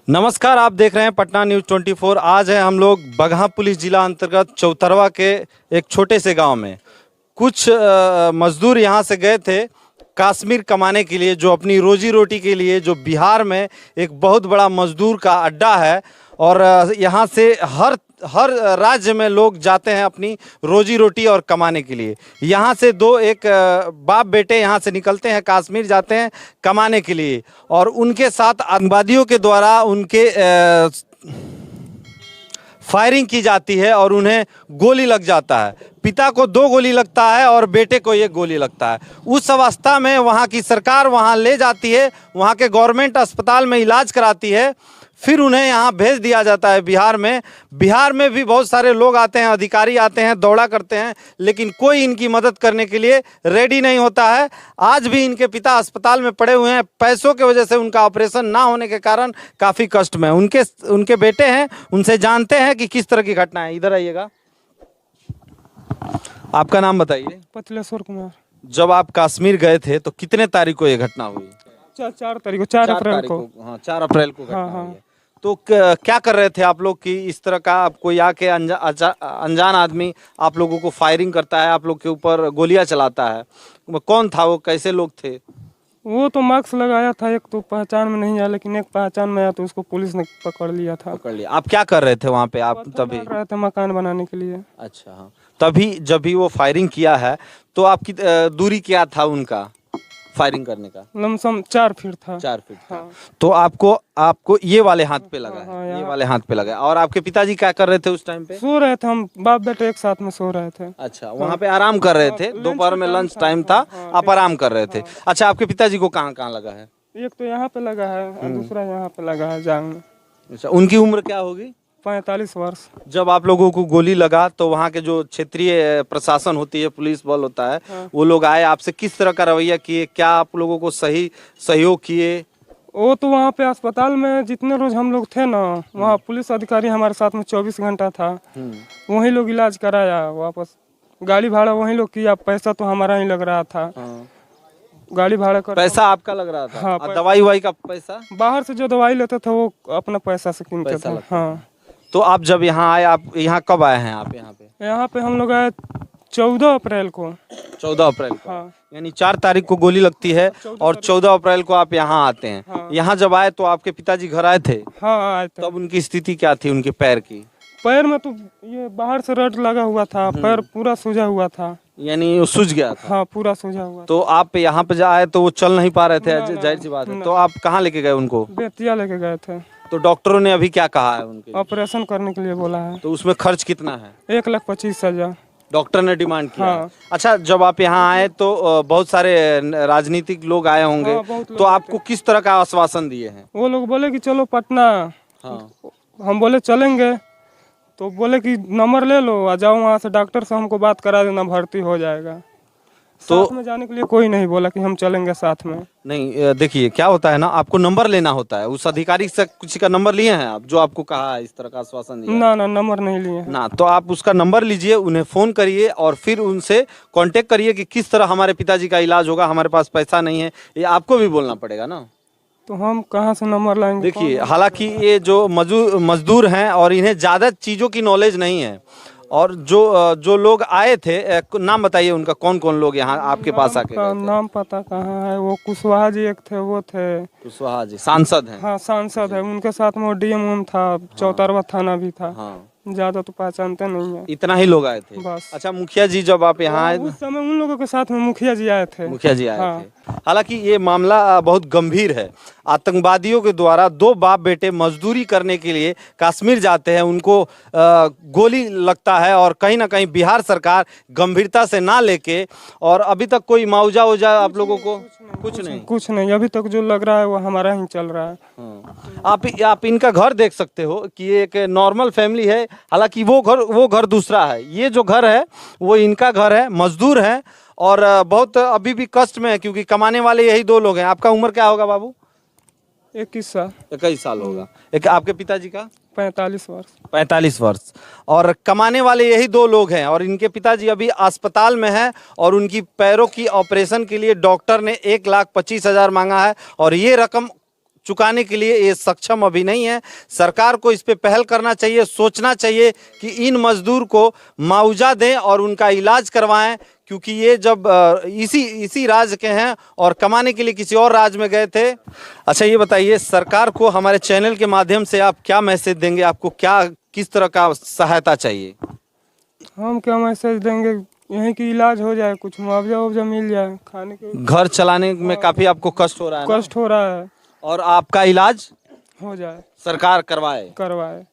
नमस्कार, आप देख रहे हैं पटना न्यूज़ 24। आज है हम लोग बगहा पुलिस जिला अंतर्गत चौतरवा के एक छोटे से गांव में। कुछ मजदूर यहां से गए थे कश्मीर कमाने के लिए, जो अपनी रोजी रोटी के लिए, जो बिहार में एक बहुत बड़ा मजदूर का अड्डा है। और यहां से हर राज्य में लोग जाते हैं अपनी रोजी रोटी और कमाने के लिए। यहाँ से एक बाप बेटे यहाँ से निकलते हैं, कश्मीर जाते हैं कमाने के लिए, और उनके साथ आतंकवादियों के द्वारा उनके फायरिंग की जाती है और उन्हें गोली लग जाता है। पिता को 2 गोली लगता है और बेटे को 1 गोली लगता है। उस अवस्था में वहाँ की सरकार वहाँ ले जाती है, वहाँ के गवर्नमेंट अस्पताल में इलाज कराती है, फिर उन्हें यहाँ भेज दिया जाता है बिहार में। बिहार में भी बहुत सारे लोग आते हैं, अधिकारी आते हैं, दौड़ा करते हैं, लेकिन कोई इनकी मदद करने के लिए रेडी नहीं होता है। आज भी इनके पिता अस्पताल में पड़े हुए हैं। पैसों की वजह से उनका ऑपरेशन ना होने के कारण काफ़ी कष्ट में। उनके बेटे हैं, उनसे जानते हैं कि किस तरह की घटना है। इधर आइएगा, आपका नाम बताइए। पतलेश्वर कुमार। जब आप कश्मीर गए थे तो कितने तारीख को ये घटना हुई? 4 तारीख को, 4 अप्रैल को। हाँ, 4 अप्रैल को घटना हाँ। हुई है। तो क्या कर रहे थे आप लोग कि इस तरह का आप कोई आके अनजान आदमी आप लोगों को फायरिंग करता है, आप लोग के ऊपर गोलियां चलाता है? कौन था वो, कैसे लोग थे? वो तो मास्क लगाया था, एक तो पहचान में नहीं आया, लेकिन एक पहचान में आया तो उसको पुलिस ने पकड़ लिया था। पकड़ लिया। आप क्या कर रहे थे वहाँ पे आप तभी? कर रहे थे मकान बनाने के लिए। अच्छा, हाँ। तभी जब भी वो फायरिंग किया है तो आपकी दूरी क्या था उनका फायरिंग करने का? लमसम 4 फीट था। 4 फीट था। हाँ। तो आपको ये वाले हाथ पे लगा हाँ, है, ये वाले हाथ पे लगा है। और आपके पिताजी क्या कर रहे थे उस टाइम पे? सो रहे थे, हम बाप बेटे एक साथ में सो रहे थे। अच्छा, वहाँ पे आराम कर रहे थे, दोपहर में लंच टाइम था, आप आराम कर रहे थे। अच्छा, आपके पिताजी को कहाँ कहाँ लगा है? एक तो यहाँ पे लगा है और दूसरा यहाँ पे लगा है जांग में। अच्छा, उनकी उम्र क्या होगी? 45 वर्ष। जब जब आप लोगों को गोली लगा तो वहाँ के जो क्षेत्रीय प्रशासन होती है, पुलिस बल होता है, वो लोग आए, आपसे किस तरह का रवैया किए? क्या आप लोगों को सही सहयोग किए? वो तो वहाँ पे अस्पताल में जितने रोज हम लोग थे ना, वहाँ पुलिस अधिकारी हमारे साथ में 24 घंटा था। वही लोग इलाज कराया, वापस गाड़ी भाड़ा वही लोग किया, पैसा तो हमारा ही लग रहा था। गाड़ी भाड़ा कर पैसा आपका लग रहा था? हाँ, और दवाई वाई का पैसा? बाहर से जो दवाई लेते थे वो अपना पैसा से कीनते थे। हाँ। तो आप जब यहाँ आए, आप यहाँ कब आए हैं? आप यहाँ पे हम लोग आए 14 अप्रैल को। 14 अप्रैल को। हाँ। यानी 4 तारीख को गोली लगती है और 14 अप्रैल को आप यहाँ आते हैं। हाँ। यहाँ जब आए तो आपके पिताजी घर आए थे? हाँ, आए थे। तब उनकी स्थिति क्या थी, उनके पैर की? पैर में तो ये बाहर से रड लगा हुआ था, पैर पूरा सूजा हुआ था। यानी वो सूज गया था? हाँ, पूरा सूजा हुआ। तो आप यहाँ पे आए तो वो चल नहीं पा रहे थे, जाहिर सी बात है। तो आप कहाँ लेके गए उनको? बेतिया लेके गए थे। तो डॉक्टरों ने अभी क्या कहा है उनके? ऑपरेशन करने के लिए बोला है। तो उसमें खर्च कितना है? 1,25,000 डॉक्टर ने डिमांड किया है। हाँ। अच्छा, जब आप यहाँ आए तो बहुत सारे राजनीतिक लोग आए होंगे। हाँ, बहुत लोग तो आपको किस तरह का आश्वासन दिए हैं? वो लोग बोले कि चलो पटना। हाँ। हम बोले चलेंगे, तो बोले कि नंबर ले लो आ जाओ, वहाँ से डॉक्टर से हमको बात करा देना, भर्ती हो जाएगा। तो साथ में जाने के लिए कोई नहीं बोला कि हम चलेंगे साथ में। नहीं, देखिए क्या होता है ना, आपको नंबर लेना होता है। उस अधिकारी से किसी का नंबर लिए हैं आप, जो आपको कहा है, इस तरह का आश्वासन दिया है? ना, नंबर नहीं लिए हैं। ना, तो आप उसका नंबर लीजिए, उन्हें फ़ोन करिए और फिर उनसे कांटेक्ट करिए कि किस तरह हमारे पिताजी का इलाज होगा। हमारे पास पैसा नहीं है, ये आपको भी बोलना पड़ेगा ना। तो हम कहाँ से नंबर लाएंगे? देखिए, हालांकि ये जो मजदूर हैं और इन्हें ज़्यादा चीज़ों की नॉलेज नहीं है। और जो लोग आए थे, नाम बताइए उनका, कौन कौन लोग यहाँ आपके पास आके गए थे? नाम पता कहाँ है, वो कुशवाहा जी एक थे, वो थे। कुशवाहा जी सांसद हैं? हाँ, सांसद है। उनके साथ में वो डीएम था, चौतरवा थाना भी था। हाँ। ज्यादा तो पहचानते नहीं है। इतना ही लोग आए थे बस। अच्छा, मुखिया जी जब आप यहाँ आए? उस समय उन लोगों के साथ में मुखिया जी आए थे। मुखिया जी आए हाँ। थे। हालांकि ये मामला बहुत गंभीर है। आतंकवादियों के द्वारा 2 बाप बेटे मजदूरी करने के लिए कश्मीर जाते हैं, उनको गोली लगता है और कहीं ना कहीं बिहार सरकार गंभीरता से ना लेके, और अभी तक कोई मुआवजा आप लोगों को कुछ नहीं। अभी तक जो लग रहा है वो हमारा ही चल रहा है। आप इनका घर देख सकते हो कि ये एक नॉर्मल फैमिली है। हालांकि वो घर दूसरा है, ये जो घर है वो इनका घर है। मजदूर है और बहुत अभी भी कष्ट में है, क्योंकि कमाने वाले यही 2 लोग हैं। आपका उम्र क्या होगा बाबू? 21 साल। 21 साल होगा। एक आपके पिताजी का? 45 वर्ष। 45 वर्ष। और कमाने वाले यही 2 लोग हैं और इनके पिताजी अभी अस्पताल में हैं और उनकी पैरों की ऑपरेशन के लिए डॉक्टर ने 1,25,000 मांगा है। और ये रकम चुकाने के लिए ये सक्षम अभी नहीं है। सरकार को इस पे पहल करना चाहिए, सोचना चाहिए कि इन मजदूर को मुआवजा दें और उनका इलाज करवाएं, क्योंकि ये जब इसी राज्य के हैं और कमाने के लिए किसी और राज्य में गए थे। अच्छा ये बताइए, सरकार को हमारे चैनल के माध्यम से आप क्या मैसेज देंगे? आपको क्या किस तरह का सहायता चाहिए? हम क्या मैसेज देंगे, यहीं की इलाज हो जाए, कुछ मुआवजा मिल जाए, खाने के घर चलाने में काफ़ी आपको कष्ट हो रहा है ना? कष्ट हो रहा है, और आपका इलाज हो जाए, सरकार करवाए।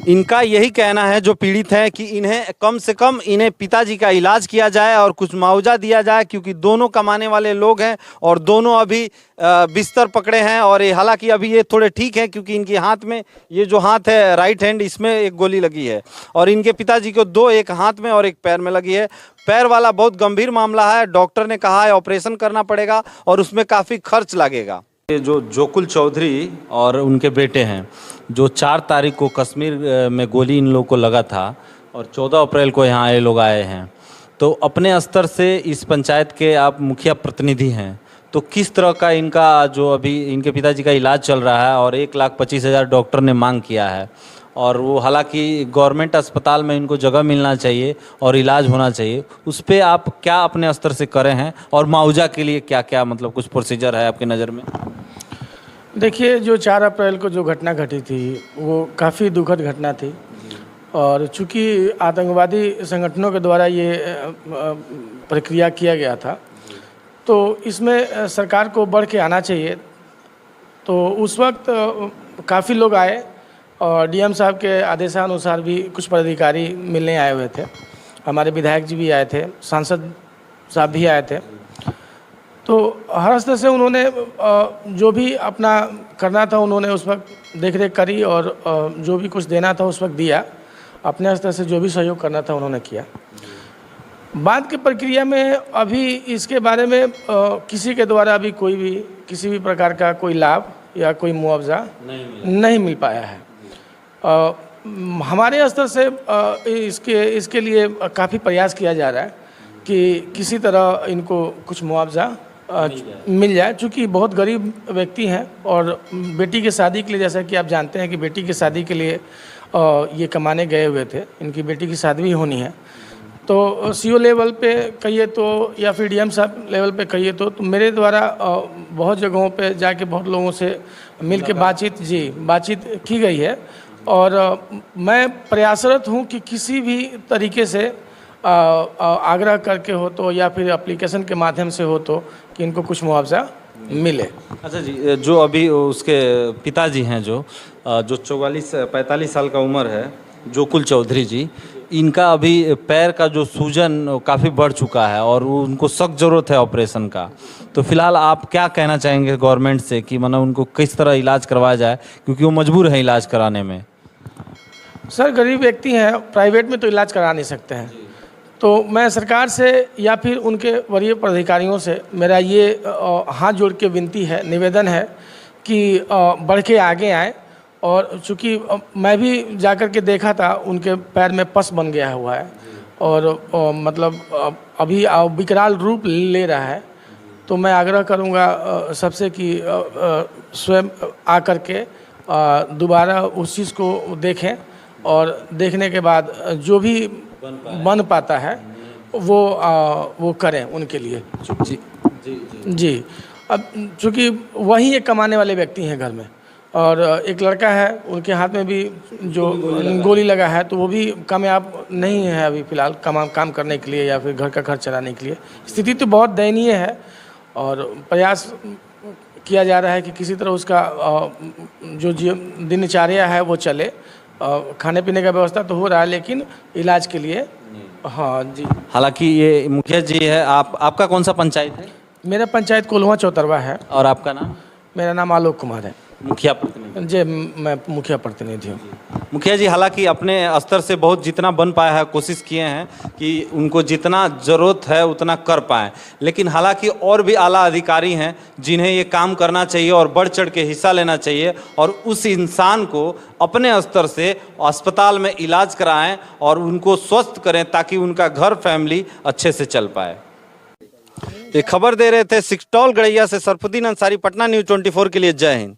इनका यही कहना है जो पीड़ित हैं कि इन्हें कम से कम इन्हें पिताजी का इलाज किया जाए और कुछ मुआवजा दिया जाए, क्योंकि दोनों कमाने वाले लोग हैं और दोनों अभी बिस्तर पकड़े हैं। और ये हालांकि अभी ये थोड़े ठीक हैं, क्योंकि इनके हाथ में ये जो हाथ है राइट हैंड, इसमें एक गोली लगी है और इनके पिताजी को दो, एक हाथ में और एक पैर में लगी है। पैर वाला बहुत गंभीर मामला है, डॉक्टर ने कहा है ऑपरेशन करना पड़ेगा और उसमें काफ़ी खर्च लगेगा। ये जो जोकुल चौधरी और उनके बेटे हैं, जो 4 तारीख को कश्मीर में गोली इन लोगों को लगा था और 14 अप्रैल को यहाँ ये लोग आए हैं, तो अपने स्तर से इस पंचायत के आप मुखिया प्रतिनिधि हैं, तो किस तरह का इनका जो अभी इनके पिताजी का इलाज चल रहा है और 1,25,000 डॉक्टर ने मांग किया है, और वो हालांकि गवर्नमेंट अस्पताल में इनको जगह मिलना चाहिए और इलाज होना चाहिए, उस पर आप क्या अपने स्तर से करे हैं और मुआवजा के लिए क्या क्या मतलब कुछ प्रोसीजर है आपकी नज़र में? देखिए, जो 4 अप्रैल को जो घटना घटी थी वो काफ़ी दुखद घटना थी, और चूँकि आतंकवादी संगठनों के द्वारा ये प्रक्रिया किया गया था, तो इसमें सरकार को बढ़ के आना चाहिए। तो उस वक्त काफ़ी लोग आए और डीएम साहब के आदेशानुसार भी कुछ पदाधिकारी मिलने आए हुए थे, हमारे विधायक जी भी आए थे, सांसद साहब भी आए थे। तो हर स्तर से उन्होंने जो भी अपना करना था उन्होंने उस वक्त देख रेख करी और जो भी कुछ देना था उस वक्त दिया, अपने स्तर से जो भी सहयोग करना था उन्होंने किया। बाद की प्रक्रिया में अभी इसके बारे में किसी के द्वारा अभी कोई भी किसी भी प्रकार का कोई लाभ या कोई मुआवजा नहीं मिल पाया है। हमारे स्तर से इसके लिए काफ़ी प्रयास किया जा रहा है कि किसी तरह इनको कुछ मुआवजा मिल जाए, चूँकि बहुत गरीब व्यक्ति हैं और बेटी की शादी के लिए, जैसा कि आप जानते हैं कि बेटी की शादी के लिए ये कमाने गए हुए थे, इनकी बेटी की शादी भी होनी है। तो सीओ लेवल पे कहिए तो या फिर डीएम साहब लेवल पे कहिए तो मेरे द्वारा बहुत जगहों पे जाके बहुत लोगों से मिल के बातचीत की गई है, और मैं प्रयासरत हूँ कि किसी भी तरीके से आग्रह करके हो तो या फिर एप्लीकेशन के माध्यम से हो तो कि इनको कुछ मुआवजा मिले। अच्छा जी, जो अभी उसके पिताजी हैं जो 45 साल का उम्र है, जोकुल चौधरी जी, इनका अभी पैर का जो सूजन काफ़ी बढ़ चुका है और उनको सख्त ज़रूरत है ऑपरेशन का, तो फिलहाल आप क्या कहना चाहेंगे गवर्नमेंट से कि मतलब उनको किस तरह इलाज करवाया जाए, क्योंकि वो मजबूर है इलाज कराने में? सर, गरीब व्यक्ति हैं, प्राइवेट में तो इलाज करा नहीं सकते हैं, तो मैं सरकार से या फिर उनके वरीय पदाधिकारियों से मेरा ये हाथ जोड़ के विनती है, निवेदन है कि बढ़ के आगे आएँ। और चूँकि मैं भी जाकर के देखा था, उनके पैर में पस बन गया हुआ है और मतलब अभी विकराल रूप ले रहा है। तो मैं आग्रह करूँगा सबसे कि स्वयं आकर के दोबारा उस चीज़ को देखें और देखने के बाद जो भी बन पाता है वो करें उनके लिए। जी। अब चूँकि वही एक कमाने वाले व्यक्ति हैं घर में, और एक लड़का है, उनके हाथ में भी जो गोली लगा है, तो वो भी कामयाब नहीं है अभी फ़िलहाल काम करने के लिए या फिर घर का खर्च चलाने के लिए। स्थिति तो बहुत दयनीय है और प्रयास किया जा रहा है कि किसी तरह उसका जो दिनचर्या है वो चले। खाने पीने का व्यवस्था तो हो रहा है, लेकिन इलाज के लिए हाँ जी। हालांकि ये मुखिया जी है, आपका कौन सा पंचायत है? मेरा पंचायत कोल्हुआ चौतरवा है। और आपका नाम? मेरा नाम आलोक कुमार है। मुखिया प्रतिनिधि? जी, मैं मुखिया प्रतिनिधि हूँ। मुखिया जी, हालांकि अपने स्तर से बहुत जितना बन पाया है कोशिश किए हैं कि उनको जितना ज़रूरत है उतना कर पाएँ, लेकिन हालांकि और भी आला अधिकारी हैं जिन्हें ये काम करना चाहिए और बढ़ चढ़ के हिस्सा लेना चाहिए और उस इंसान को अपने स्तर से अस्पताल में इलाज कराएं और उनको स्वस्थ करें ताकि उनका घर फैमिली अच्छे से चल पाए। ये खबर दे रहे थे सिकटौल गड़ैया से सरफुद्दीन अंसारी, पटना न्यूज़ 24 के लिए। जय हिंद।